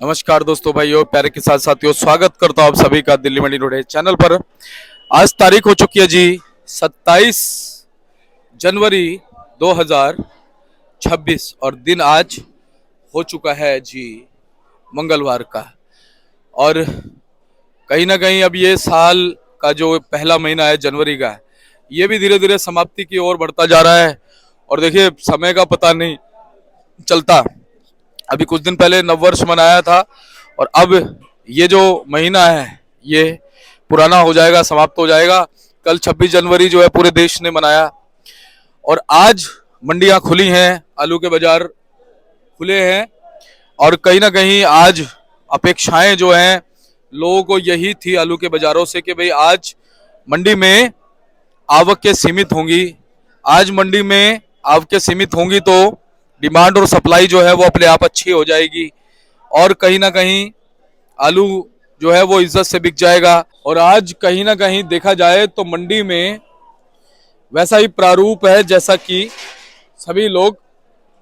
नमस्कार दोस्तों, भाइयों, प्यारे किसान साथियों, स्वागत करता हूं आप सभी का दिल्ली मंडी रोड चैनल पर। आज तारीख हो चुकी है जी 27 जनवरी 2026 और दिन आज हो चुका है जी मंगलवार का। और कहीं ना कहीं अब ये साल का जो पहला महीना है जनवरी का, ये भी धीरे धीरे समाप्ति की ओर बढ़ता जा रहा है। और देखिए, समय का पता नहीं चलता। अभी कुछ दिन पहले नववर्ष मनाया था और अब ये जो महीना है ये पुराना हो जाएगा, समाप्त हो जाएगा। कल 26 जनवरी जो है पूरे देश ने मनाया और आज मंडियां खुली हैं, आलू के बाजार खुले हैं। और कहीं ना कहीं आज अपेक्षाएं जो हैं लोगों को यही थी आलू के बाजारों से कि भाई आज मंडी में आवकें सीमित होंगी। आज मंडी में आवकें सीमित होंगी तो डिमांड और सप्लाई जो है वो अपने आप अच्छी हो जाएगी और कहीं ना कहीं आलू जो है वो इज्जत से बिक जाएगा। और आज कहीं ना कहीं देखा जाए तो मंडी में वैसा ही प्रारूप है जैसा कि सभी लोग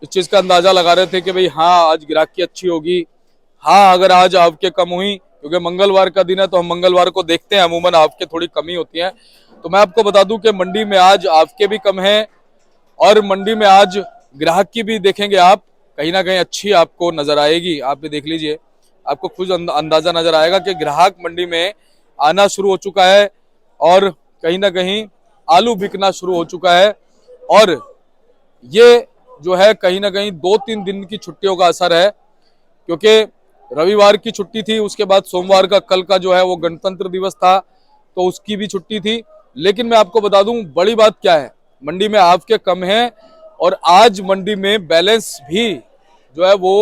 इस चीज का अंदाजा लगा रहे थे कि भाई हाँ, आज ग्राहकी अच्छी होगी। हाँ, अगर आज आवकें कम हुई, क्योंकि मंगलवार का दिन है तो हम मंगलवार को देखते हैं, अमूमन आवकें थोड़ी कमी होती हैं। तो मैं आपको बता दूं कि मंडी में आज आवकें भी कम है और मंडी में आज ग्राहक की भी देखेंगे आप, कहीं ना कहीं अच्छी आपको नजर आएगी। आप भी देख लीजिए, आपको खुद अंदाजा नजर आएगा कि ग्राहक मंडी में आना शुरू हो चुका है और कहीं ना कहीं आलू बिकना शुरू हो चुका है। और ये जो है कहीं ना कहीं 2-3 दिन की छुट्टियों का असर है, क्योंकि रविवार की छुट्टी थी, उसके बाद सोमवार का कल का जो है वो गणतंत्र दिवस था तो उसकी भी छुट्टी थी। लेकिन मैं आपको बता दूं बड़ी बात क्या है, मंडी में आवकें कम है और आज मंडी में बैलेंस भी जो है वो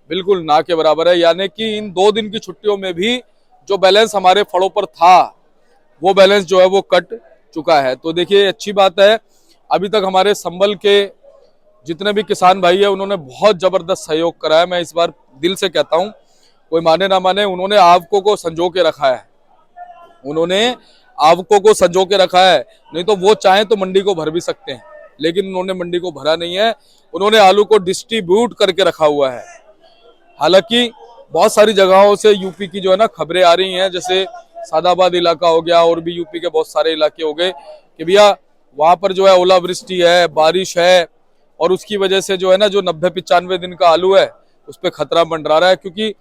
बिल्कुल ना के बराबर है। यानी कि इन 2 दिन की छुट्टियों में भी जो बैलेंस हमारे फड़ों पर था वो बैलेंस जो है वो कट चुका है। तो देखिए, अच्छी बात है। अभी तक हमारे संबल के जितने भी किसान भाई है उन्होंने बहुत जबरदस्त सहयोग करा है। मैं इस बार दिल से कहता हूं, कोई माने ना माने, उन्होंने आवकों को संजो के रखा है। उन्होंने आवकों को संजो के रखा है, नहीं तो वो चाहे तो मंडी को भर भी सकते हैं, लेकिन उन्होंने मंडी को भरा नहीं है। उन्होंने आलू को डिस्ट्रीब्यूट करके रखा हुआ है। हालांकि बहुत सारी जगहों से यूपी की जो है ना खबरें आ रही हैं, जैसे सादाबाद इलाका हो गया और भी यूपी के बहुत सारे इलाके हो गए कि भैया वहां पर जो है ओलावृष्टि है, बारिश है और उसकी वजह से जो है ना जो 90-95 दिन का आलू है उस पर खतरा मंडरा रहा है, क्योंकि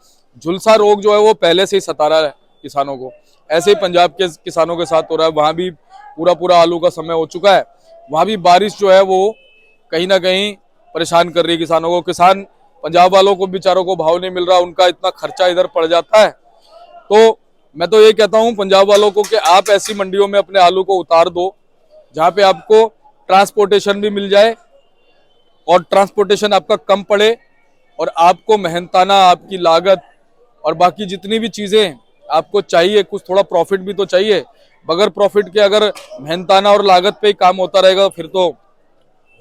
झुलसा रोग जो है वो पहले से ही सता रहा है किसानों को। ऐसे ही पंजाब के किसानों के साथ हो रहा है, वहां भी पूरा आलू का समय हो चुका है। वहां भी बारिश जो है वो कहीं ना कहीं परेशान कर रही है किसानों को। किसान पंजाब वालों को बेचारों को भाव नहीं मिल रहा, उनका इतना खर्चा इधर पड़ जाता है। तो मैं तो ये कहता हूं पंजाब वालों को कि आप ऐसी मंडियों में अपने आलू को उतार दो जहां पे आपको ट्रांसपोर्टेशन भी मिल जाए और ट्रांसपोर्टेशन आपका कम पड़े और आपको मेहनताना आपकी लागत और बाकी जितनी भी चीजें आपको चाहिए, कुछ थोड़ा प्रॉफिट भी तो चाहिए। बगैर प्रॉफिट के अगर मेहनताना और लागत पे ही काम होता रहेगा फिर तो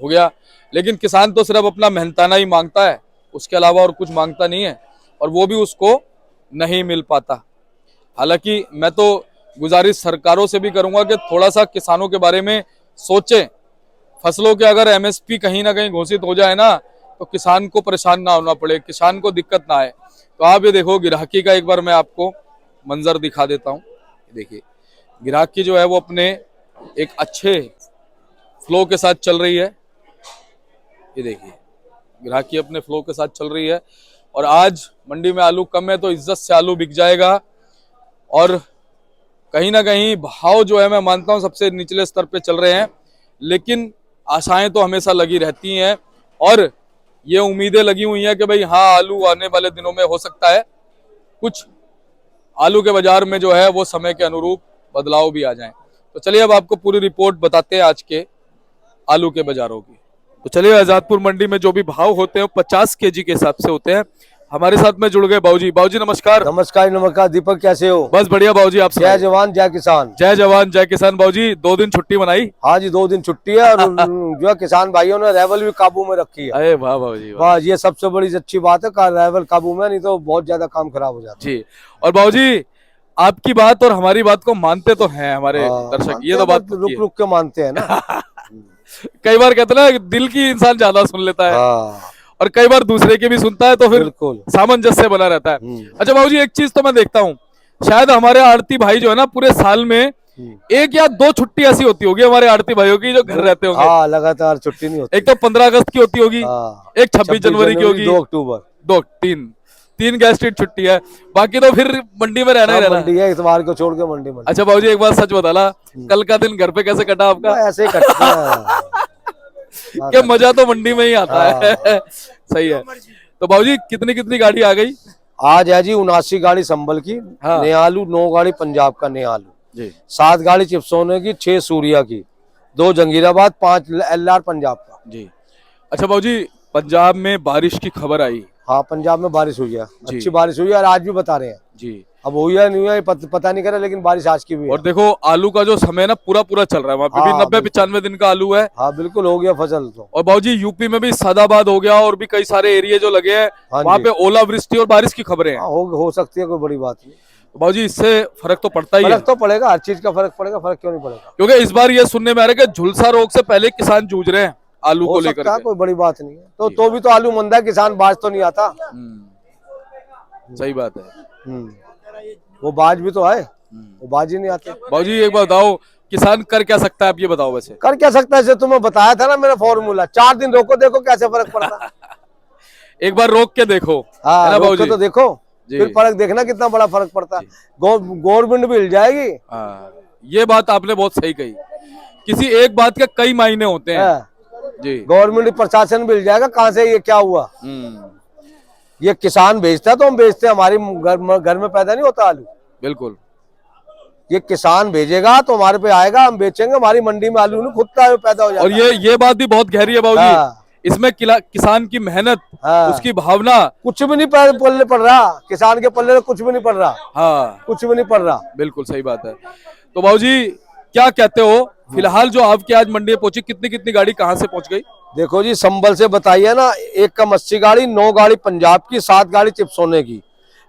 हो गया। लेकिन किसान तो सिर्फ अपना मेहनताना ही मांगता है, उसके अलावा और कुछ मांगता नहीं है और वो भी उसको नहीं मिल पाता। हालांकि मैं तो गुजारिश सरकारों से भी करूंगा कि थोड़ा सा किसानों के बारे में सोचें। फसलों के अगर एमएसपी कहीं ना कहीं घोषित हो जाए ना तो किसान को परेशान ना होना पड़े, किसान को दिक्कत ना आए। तो आप ये देखो, गिराकी का एक बार मैं आपको मंजर दिखा देता हूँ। देखिए, गिराकी जो है वो अपने एक अच्छे फ्लो के साथ चल रही है। ये देखिए, ग्राहकी अपने फ्लो के साथ चल रही है और आज मंडी में आलू कम है तो इज्जत से आलू बिक जाएगा। और कहीं ना कहीं भाव जो है मैं मानता हूं सबसे निचले स्तर पे चल रहे हैं, लेकिन आशाएं तो हमेशा लगी रहती हैं और ये उम्मीदें लगी हुई हैं कि भाई हाँ, आलू आने वाले दिनों में हो सकता है कुछ आलू के बाजार में जो है वो समय के अनुरूप बदलाव भी आ जाएं। तो चलिए अब आपको पूरी रिपोर्ट बताते हैं आज के आलू के बाजारों की। तो चलिए, आजादपुर मंडी में जो भी भाव होते हैं 50 केजी के हिसाब से होते हैं। हमारे साथ में जुड़ गए बाबूजी। बाबूजी नमस्कार। नमस्कार नमस्कार। दीपक कैसे हो? बस बढ़िया बाबूजी, आप जय जवान जय किसान। जय जवान जय किसान। बाबूजी 2 दिन छुट्टी मनाई? हाँ जी, 2 दिन छुट्टी है और जो है किसान भाइयों ने रेवल भी काबू में रखी है। अरे वाह बाबूजी, वाह, ये सबसे बड़ी अच्छी बात है, रेवल काबू में, नहीं तो बहुत ज्यादा काम खराब हो जाता जी। और बाबूजी आपकी बात और हमारी बात को मानते तो हैं हमारे दर्शक, ये तो बात रुक रुक के मानते हैं ना। कई बार कहते ना दिल की इंसान ज्यादा सुन लेता है। और कई बार दूसरे की भी सुनता है, तो फिर बिल्कुल। सामंजस्य बना रहता है। अच्छा बाबूजी, एक चीज तो मैं देखता हूँ, शायद हमारे आड़ती भाई जो है ना, पूरे साल में एक या दो छुट्टी ऐसी होती होगी हमारे आड़ती भाइयों की जो घर रहते होंगे। हाँ, लगातार छुट्टी नहीं होती। एक तो 15 अगस्त की होती होगी, हाँ, एक 26 जनवरी की होगी, 2 अक्टूबर, तीन गैस्ट्रिक छुट्टी है, बाकी तो फिर मंडी में रहना ही रहना है। मंडी है, इतवार को छोड़ के मंडी। अच्छा बाबूजी, एक बात सच बताना, कल का दिन घर पे कैसे कटा आपका? ऐसे ही कटता है। कि मजा तो मंडी में ही आता है। सही है। तो बाबूजी, कितनी कितनी गाड़ी आ गई? आज है जी 79 गाड़ी संभल की, हाँ। नेहालू 9 गाड़ी पंजाब का नेहालू जी, 7 गाड़ी चिप्सोने की, 6 सूर्या की, 2 जंगीराबाद, 5 एलआर पंजाब का। जी। अच्छा बाबूजी, पंजाब में बारिश की खबर आई। हाँ, पंजाब में बारिश हुई है, जी। अच्छी बारिश हुई है, और आज भी बता रहे हैं। जी। अब हुई है नहीं हुई है पता नहीं करे, लेकिन बारिश आज की भी है। और देखो, आलू का जो समय ना पूरा पूरा चल रहा है, वहाँ पे भी हाँ, 90-95 दिन का आलू है। हाँ बिल्कुल, हो गया फसल तो। और बाबूजी, यूपी में भी सादाबाद हो गया, और भी कई सारे एरिया जो लगे हैं, हाँ वहाँ जी। पे ओलावृष्टि और बारिश की खबरें हैं। हाँ, हो सकती है, कोई बड़ी बात नहीं। तो बाबूजी, इससे फर्क तो पड़ता ही है, फर्क तो पड़ेगा, हर चीज का फर्क पड़ेगा, फर्क क्यों नहीं पड़ेगा। क्योंकि इस बार ये सुनने में आ रहा है कि झुलसा रोग से पहले किसान जूझ रहे हैं आलू को हो लेकर सकता है, के। कोई बड़ी बात नहीं है। तो भी तो आलू मंदा है, किसान बाज तो नहीं आता। सही बात है। वो बाज भी तो है, वो बाज ही नहीं आते। बाबूजी, एक बात बताओ, किसान कर क्या सकता है, आप ये बताओ वैसे। कर क्या सकता है, जैसे तुम्हें बताया था ना मेरा फॉर्मूला, 4 दिन रोको, देखो कैसे फर्क पड़ता है। एक बार रोक के देखो, है हाँ, ना रोक के बाबूजी? तो देखो, जी। फिर फर्क देखना कितना बड़ा फर्क पड़ता है। गवर्नमेंट भी हिल जाएगी। हाँ, ये बात आपने बहुत सही कही, किसी एक बात के कई मायने होते हैं। जी। गवर्नमेंट प्रशासन भी हिल जाएगा, कहाँ से ये क्या हुआ। ये किसान बेचता है तो हम बेचते हैं, हमारी घर में पैदा नहीं होता आलू। बिल्कुल। ये किसान भेजेगा तो हमारे पे आएगा, हम बेचेंगे, हमारी मंडी में आलू नहीं खुदता है, पैदा हो जाता और ये बात भी बहुत गहरी है बाबूजी। हाँ। इसमें किसान की मेहनत, हाँ। उसकी भावना, कुछ भी नहीं पल्ले पड़ रहा, किसान के पल्ले कुछ भी नहीं पड़ रहा। हाँ, कुछ भी नहीं पड़ रहा। बिल्कुल सही बात है। तो बाबूजी, क्या कहते हो, फिलहाल जो आपकी आज मंडी में पहुंची, कितनी कितनी गाड़ी कहाँ से पहुंच गई? देखो जी, संभल से बताइए ना, एक कम 80 गाड़ी, 9 गाड़ी पंजाब की, 7 गाड़ी चिप्सोने की,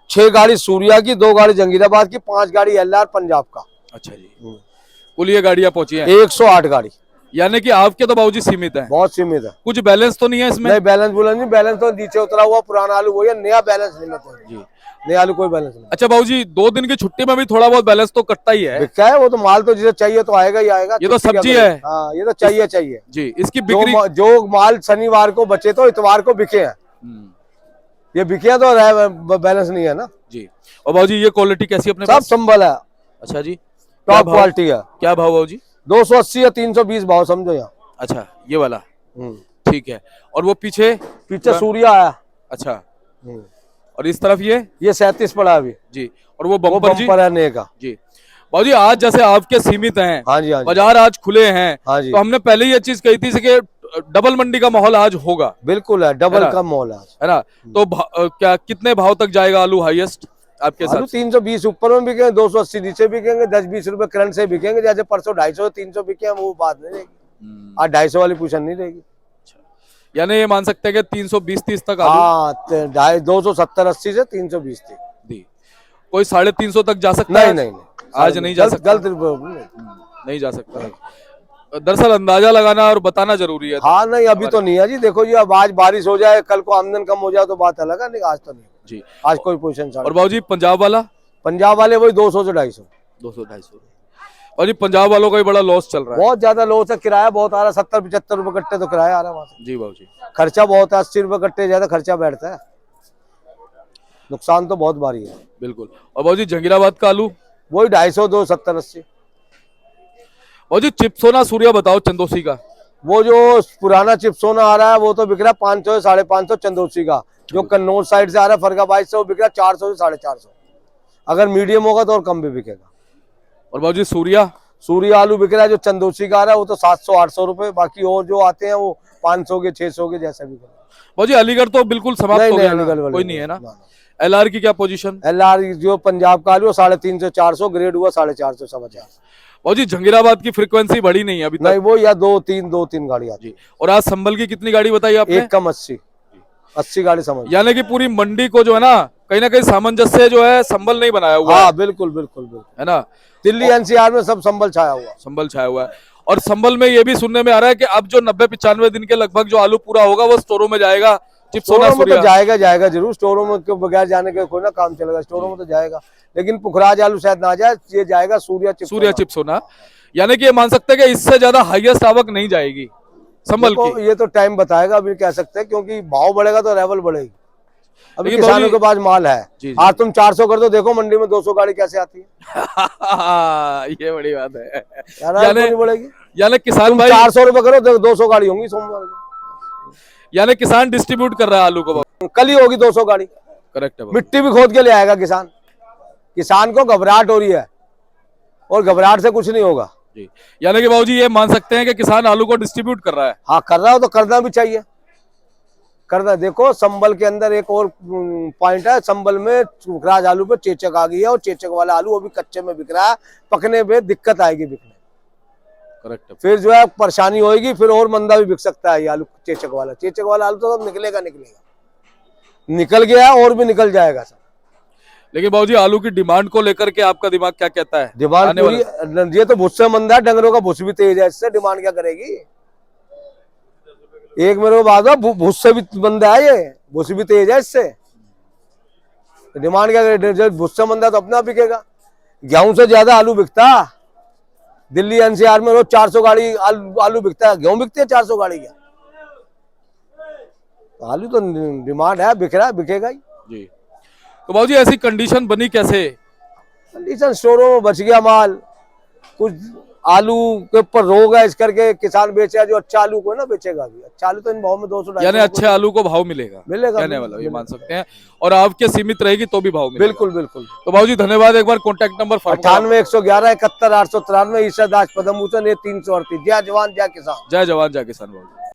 6 गाड़ी सूर्या की, 2 गाड़ी जंगीराबाद की, 5 गाड़ी एलआर पंजाब का। अच्छा जी। कुल ये गाड़ियां पहुंची हैं 108 गाड़ी। यानी कि आपके तो बाबूजी सीमित है, बहुत सीमित है। कुछ बैलेंस तो नहीं है इसमें? नहीं, बैलेंस बोला नहीं, बैलेंस तो नीचे उतरा हुआ, पुराना आलू वही है, नया बैलेंस नहीं है जी। नया आलू कोई बैलेंस नहीं। अच्छा बाबूजी, 2 दिन की छुट्टी में भी थोड़ा बहुत बैलेंस तो कटता ही है। क्या है, वो तो माल तो जिसे चाहिए तो आएगा ही आएगा। ये तो सब्जी है। हाँ, ये तो चाहिए जी। इसकी बिक्री जो माल शनिवार को बचे तो इतवार को बिके हैं, ये बिके तो बैलेंस नहीं है ना जी। और बाबूजी, ये क्वालिटी कैसी अपने सब पास? संभल है, अच्छा जी। टॉप क्वालिटी है। क्या भाव बाबूजी? 280 या 320 भाव समझो यहाँ। अच्छा, ये वाला ठीक है। और वो पीछे सूर्या आया। अच्छा। और इस तरफ ये 37 पड़ा अभी जी। और वो बम्पर जी? बम्पर है नए का जी। बाबूजी, आज जैसे आपके सीमित हैं, हाँ जी, हाँ जी, बाजार आज खुले हैं, हाँ जी, तो हमने पहले ही ये चीज कही थी कि डबल मंडी का माहौल आज होगा। बिल्कुल है, डबल का मॉल है ना? तो क्या कितने भाव तक जाएगा आलू हाईएस्ट आपके साथ? 320 ऊपर में बिकेंगे, 280 नीचे बिकेंगे, 10-20 रुपए करंट से बिकेंगे। जैसे परसों 250 300 बिके हैं, वो बात नहीं रहेगी। आज 250 वाली पूछन नहीं रहेगी। यानी ये मान सकते हैं कि 320-30 तक आलू? हाँ, 270-80 से 320 तक। कोई 350 तक जा सकता नहीं, है? नहीं, आज नहीं जा सकता। गलत नहीं जा सकता। दरअसल अंदाजा लगाना और बताना जरूरी है। हाँ, नहीं अभी तो नहीं है जी। देखो जी, अब आज बारिश हो जाए, कल को आमदन कम हो जाए तो बात अलग है, नहीं आज तो नहीं जी। आज कोई पोजीशन। और बाबूजी, पंजाब वाला? पंजाब वाले वही 200 से 250। 200-250। और जी, पंजाब वालों का भी बड़ा लॉस चल रहा है। बहुत ज्यादा लॉस है, किराया बहुत आ रहा है, 70-75 रुपए कट्टे तो किराया आ रहा है वहां से। जी बाबूजी। खर्चा बहुत है, 80 रुपए कट्टे ज्यादा खर्चा बैठता है, नुकसान तो बहुत भारी है। बिल्कुल। और बाबूजी, जंगीराबाद का आलू? वही 250, 270-80। और जी, चिप्सोना सूर्या बताओ चंदोसी का। वो जो पुराना चिप्सोना आ रहा है वो तो बिक रहा है 500 से 550 चंदोसी का। जो कन्नौज साइड से आ रहा है फरगाबाद से, वो बिक रहा है 400 से 450। अगर मीडियम होगा तो और कम भी बिकेगा। और बाबूजी, सूर्या आलू बिक रहा है जो चंदोसी का आ रहा है, वो तो 700-800 रुपए। बाकी और जो आते हैं वो 500 के, 600 के, जैसा भी। बाबूजी, अलीगढ़ तो बिल्कुल समाप्त हो गया ना? कोई नहीं है ना? एलआर की क्या पोजीशन? एलआर जो पंजाब का आलू 350-400, ग्रेड हुआ 450 450। और जी, जंगीराबाद की फ्रीक्वेंसी बढ़ी नहीं है अभी तक? नहीं, वो या 2-3 गाड़ी आती। और आज संभल की कितनी गाड़ी बताई आपने? एक कम 80 गाड़ी समझ। यानी कि पूरी मंडी को जो है ना कहीं सामंजस्य जो है संभल नहीं बनाया हुआ है। बिल्कुल, है ना? दिल्ली एनसीआर में सब संभल छाया हुआ है। और संभल में ये भी सुनने में आ रहा है कि अब जो 90-95 दिन के लगभग जो आलू पूरा होगा वो स्टोरों में जाएगा, चिप्स सोना स्टोरों में तो सूर्या जाएगा जरूर, स्टोरों में के बगैर जाने के कोई ना काम चलेगा, स्टोरों में तो जाएगा, लेकिन पुखराज आलू शायद ना जाए, ये जाएगा सूर्या चिप्स सूर्या सोना। चिप्स सोना। यानी कि ये मान सकते हैं कि इससे ज्यादा हाईएस्ट आवक नहीं जाएगी संभल देखो, की। ये तो टाइम बताएगा, अभी कह सकते हैं, क्योंकि भाव बढ़ेगा तो लेवल बढ़ेगी। अभी लेकिन किसानों बाबूजी- के पास माल है। जी, जी। आज तुम 400 कर दो, देखो मंडी में 200 गाड़ी कैसे आती है, ये बड़ी बात है। यार क्यों यानी नहीं बढ़ेगी? यानी किसान तुम भाई 400 रुपए करो, देखो 200 गाड़ी होंगी सोमवार को। यानी किसान डिस्ट्रीब्यूट कर रहा है आलू को। कल ही होगी 200 गाड़ी। करेक्ट है बाबू। मिट्टी भी खोद के ले आएगा किसान। किसान को घबराहट हो रही है, और घबराहट से कुछ नहीं होगा। जी, यानी कि बाबूजी ये मान सकते हैं कि किसान आलू को डिस्ट्रीब्यूट कर रहा है। हाँ, कर रहा हो तो करना भी चाहिए, करना। देखो, संबल के अंदर एक और पॉइंट है, संबल में सुखराज आलू पे चेचक आ गई है, और चेचक वाला आलू अभी कच्चे में बिक रहा है, पकने पे दिक्कत आएगी बिकने। करेक्ट है। फिर जो है परेशानी होगी, फिर और मंदा भी बिक सकता है ये आलू, चेचक वाला आलू तो निकलेगा, निकल गया और भी निकल जाएगा सर। लेकिन बाबूजी आलू की डिमांड को लेकर के आपका दिमाग क्या कहता है? डिमांड आने पूरी, वाले ये तो भुस्से मंदा है, डंगरों का भुस भी तेज है, इससे डिमांड क्या करेगी? एक मेरे को बात है, भुस्से भी मंदा है, ये भुस भी तेज है, इससे डिमांड क्या करेगी? जब भुस्से मंदा तो अपना बिकेगा। गेहूं से ज्यादा आलू बिकता, दिल्ली एनसीआर में रोज 400 गाड़ी आलू बिकता है, गेहूं बिकती है 400 गाड़ी क्या? आलू तो डिमांड है, बिक रहा है, बिकेगा ही। जी, तो बाबूजी ऐसी कंडीशन बनी कैसे? कंडीशन, स्टोरों में बच गया माल, कुछ आलू के ऊपर रोग है, इस करके किसान बेचा, जो अच्छा आलू को ना बेचेगा अभी। अच्छा आलू तो इन भाव में 200 यानी अच्छे आलू को भाव मिलेगा कहने वाला ये मिलेगा। मान सकते हैं, और आपके सीमित रहेगी तो भी भाव मिलेगा। बिल्कुल बिल्कुल। तो बाबूजी धन्यवाद। एक बार कॉन्टैक्ट नंबर 98 111 71 893 ईशा दास पदम 338। जय जवान जय किसान। जय जवान जय किसान बाबू।